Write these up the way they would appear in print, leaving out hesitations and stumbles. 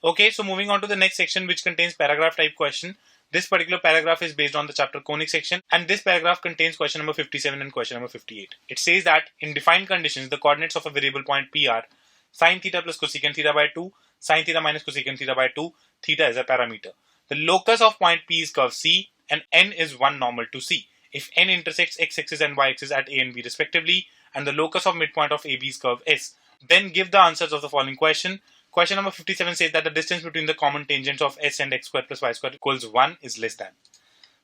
Okay, so moving on to the next section, which contains paragraph type question. This particular paragraph is based on the chapter conic section, and this paragraph contains question number 57 and question number 58. It says that in defined conditions, the coordinates of a variable point P are sine theta plus cosecant theta by 2, sine theta minus cosecant theta by 2, theta is a parameter. The locus of point P is curve C, and n is one normal to C. If n intersects x-axis and y-axis at A and B respectively, and the locus of midpoint of AB is curve S, then give the answers of the following question. Question number 57 says that the distance between the common tangents of s and x square plus y square equals 1 is less than.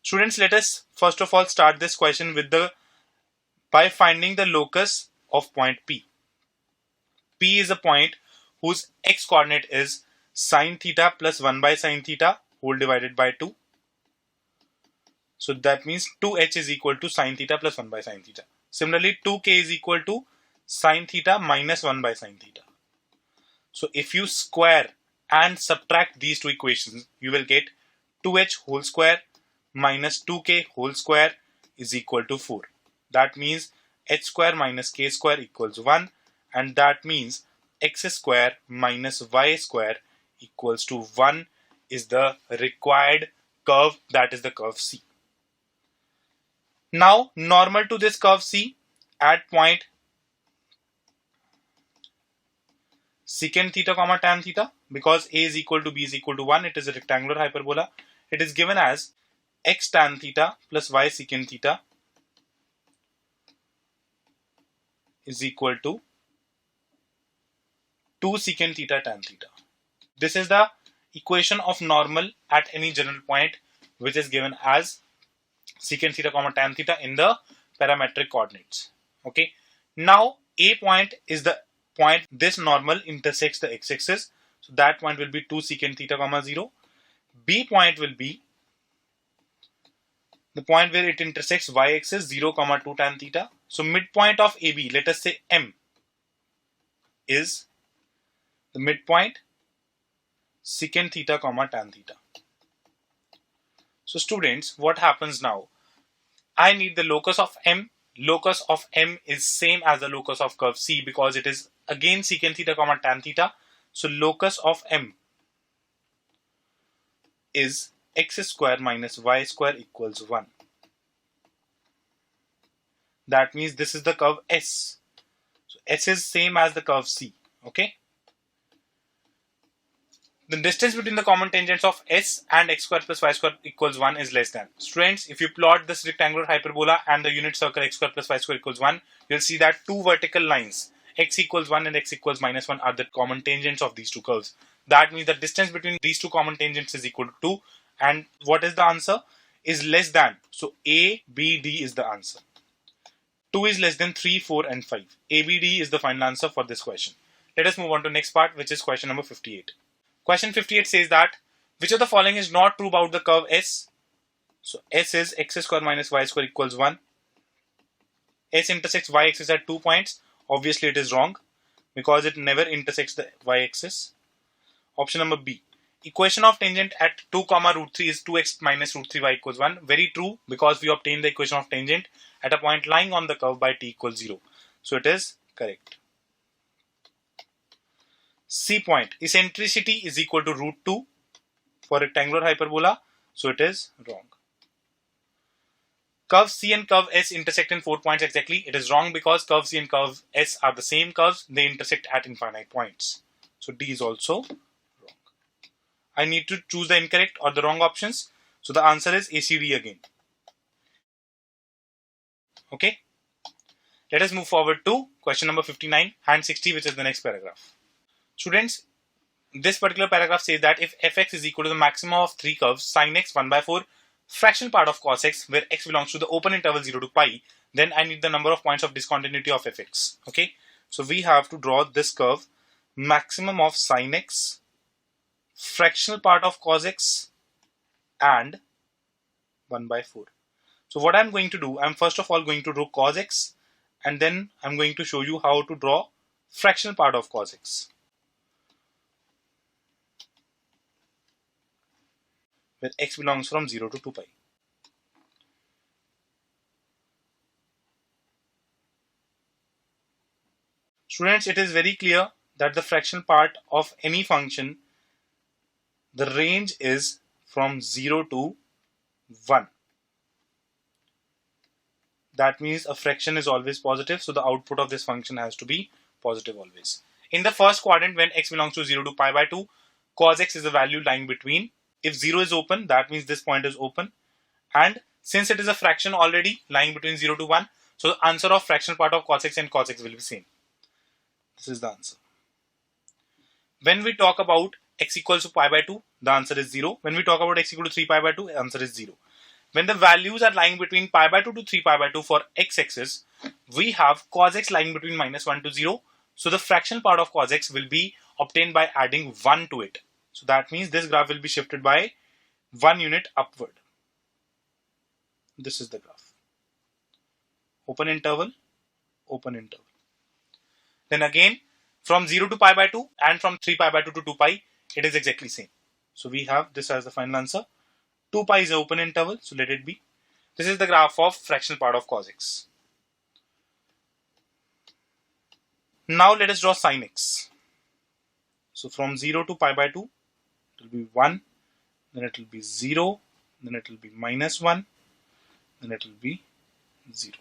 Students, let us first of all start this question by finding the locus of point P. P is a point whose x coordinate is sine theta plus 1 by sine theta whole divided by 2. So that means 2h is equal to sine theta plus 1 by sine theta. Similarly, 2k is equal to sine theta minus 1 by sine theta. So if you square and subtract these two equations, you will get 2h whole square minus 2k whole square is equal to 4. That means h square minus k square equals 1, and that means x square minus y square equals to 1 is the required curve, that is the curve C. Now, normal to this curve C at point secant theta comma tan theta, because a is equal to b is equal to 1, it is a rectangular hyperbola. It is given as x tan theta plus y secant theta is equal to 2 secant theta tan theta. This is the equation of normal at any general point, which is given as secant theta comma tan theta in the parametric coordinates. Okay. Now, A point is the point this normal intersects the x-axis. So that point will be 2 secant theta comma 0. B point will be the point where it intersects y-axis 0 comma 2 tan theta. So midpoint of AB, let us say M, is the midpoint secant theta comma tan theta. So students, what happens now? I need the locus of M. Locus of M is same as the locus of curve C because it is again secant theta comma tan theta. So locus of M is x square minus y square equals 1. That means this is the curve S. So S is same as the curve C. Okay. The distance between the common tangents of S and x square plus y square equals 1 is less than. Students, if you plot this rectangular hyperbola and the unit circle x square plus y square equals 1, you'll see that two vertical lines, x equals 1 and x equals minus 1, are the common tangents of these two curves. That means the distance between these two common tangents is equal to 2. And what is the answer? Is less than. So A, B, D is the answer. 2 is less than 3, 4 and 5. A, B, D is the final answer for this question. Let us move on to the next part, which is question number 58. Question 58 says that which of the following is not true about the curve S? So S is x square minus y square equals 1. S intersects y axis at 2 points. Obviously it is wrong because it never intersects the y axis. Option number B. Equation of tangent at 2 comma root 3 is 2x minus root 3y equals 1. Very true because we obtained the equation of tangent at a point lying on the curve by t equals 0. So it is correct. C point, eccentricity is equal to root 2 for rectangular hyperbola, so it is wrong. Curve C and curve S intersect in 4 points exactly. It is wrong because curve C and curve S are the same curves. They intersect at infinite points. So D is also wrong. I need to choose the incorrect or the wrong options. So the answer is ACD again. Okay. Let us move forward to question number 59 and 60, which is the next paragraph. Students, this particular paragraph says that if fx is equal to the maximum of three curves sin x 1 by 4 fractional part of cos x where x belongs to the open interval 0 to pi, then I need the number of points of discontinuity of fx. Okay, so we have to draw this curve maximum of sin x, fractional part of cos x and 1 by 4. So what I'm going to do, I'm first of all going to draw cos x and then I'm going to show you how to draw fractional part of cos x, where x belongs from 0 to 2 pi. Students, it is very clear that the fractional part of any function The range is from 0 to 1. That means a fraction is always positive, so the output of this function has to be positive always. In the first quadrant, when x belongs to 0 to pi by 2, cos x is the value lying between. If 0 is open, that means this point is open. And since it is a fraction already lying between 0 to 1, so the answer of fractional part of cos x and cos x will be same. This is the answer. When we talk about x equals to pi by 2, the answer is 0. When we talk about x equal to 3 pi by 2, the answer is 0. When the values are lying between pi by 2 to 3 pi by 2 for x-axis, we have cos x lying between -1 to 0. So the fractional part of cos x will be obtained by adding 1 to it. So that means this graph will be shifted by 1 unit upward. This is the graph. Open interval, open interval. Then again, from 0 to pi by 2 and from 3 pi by 2 to 2 pi, it is exactly same. So we have this as the final answer. 2 pi is an open interval, so let it be. This is the graph of fractional part of cos x. Now let us draw sin x. So from 0 to pi by 2, it will be 1, then it will be 0, then it will be -1, then it will be 0.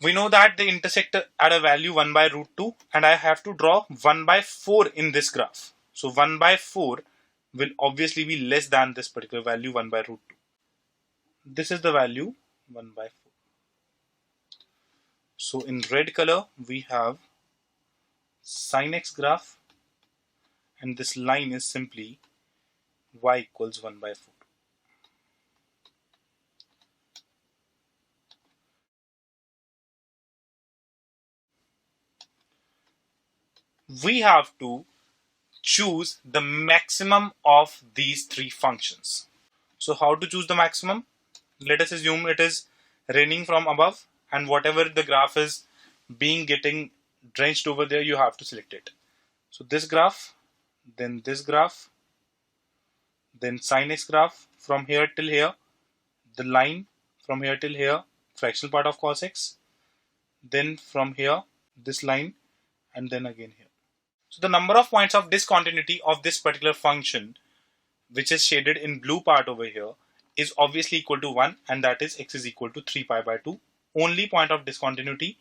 We know that they intersect at a value 1 by root 2, and I have to draw 1 by 4 in this graph. So 1 by 4 will obviously be less than this particular value 1 by root 2. This is the value 1 by 4. So in red color we have sin x graph, and this line is simply y equals 1 by 4. We have to choose the maximum of these three functions. So how to choose the maximum? Let us assume it is raining from above, and whatever the graph is getting drenched over there, you have to select it. So this graph, then this graph, then sin x graph from here till here, the line from here till here, fractional part of cos x, then from here this line, and then again here. So the number of points of discontinuity of this particular function, which is shaded in blue part over here, is obviously equal to 1, and that is x is equal to 3 pi by 2. Only point of discontinuity.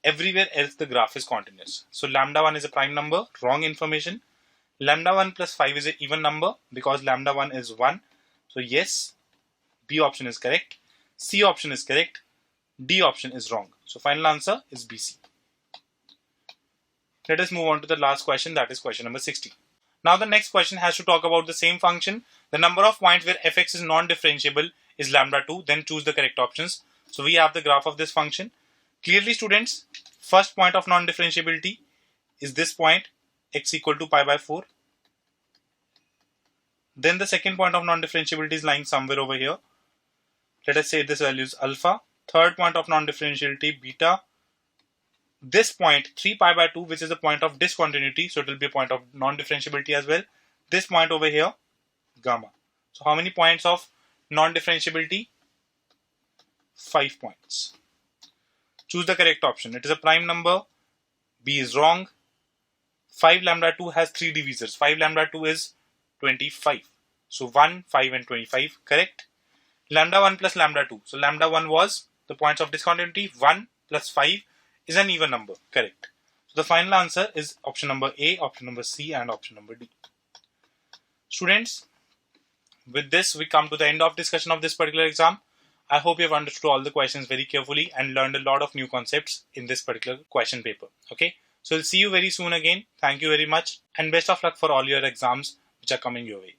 Everywhere else the graph is continuous. So lambda 1 is a prime number, wrong information. Lambda 1 plus 5 is an even number because lambda 1 is 1. So yes, B option is correct. C option is correct. D option is wrong. So final answer is BC. Let us move on to the last question, that is question number 60. Now the next question has to talk about the same function. The number of points where fx is non-differentiable is lambda 2. Then choose the correct options. So we have the graph of this function. Clearly students, first point of non-differentiability is this point, x equal to pi by 4. Then the second point of non-differentiability is lying somewhere over here. Let us say this value is alpha. Third point of non-differentiability, beta. This point 3 pi by 2, which is a point of discontinuity, so it will be a point of non-differentiability as well. This point over here, gamma. So how many points of non-differentiability? 5 points. Choose the correct option. It is a prime number. B is wrong. 5 lambda 2 has 3 divisors. 5 lambda 2 is 25. So 1, 5 and 25, correct. Lambda 1 plus lambda 2. So lambda 1 was the points of discontinuity. 1 plus 5 is an even number, correct. So the final answer is option number A, option number C and option number D. Students, with this we come to the end of discussion of this particular exam. I hope you have understood all the questions very carefully and learned a lot of new concepts in this particular question paper. Okay, so we'll see you very soon again. Thank you very much and best of luck for all your exams which are coming your way.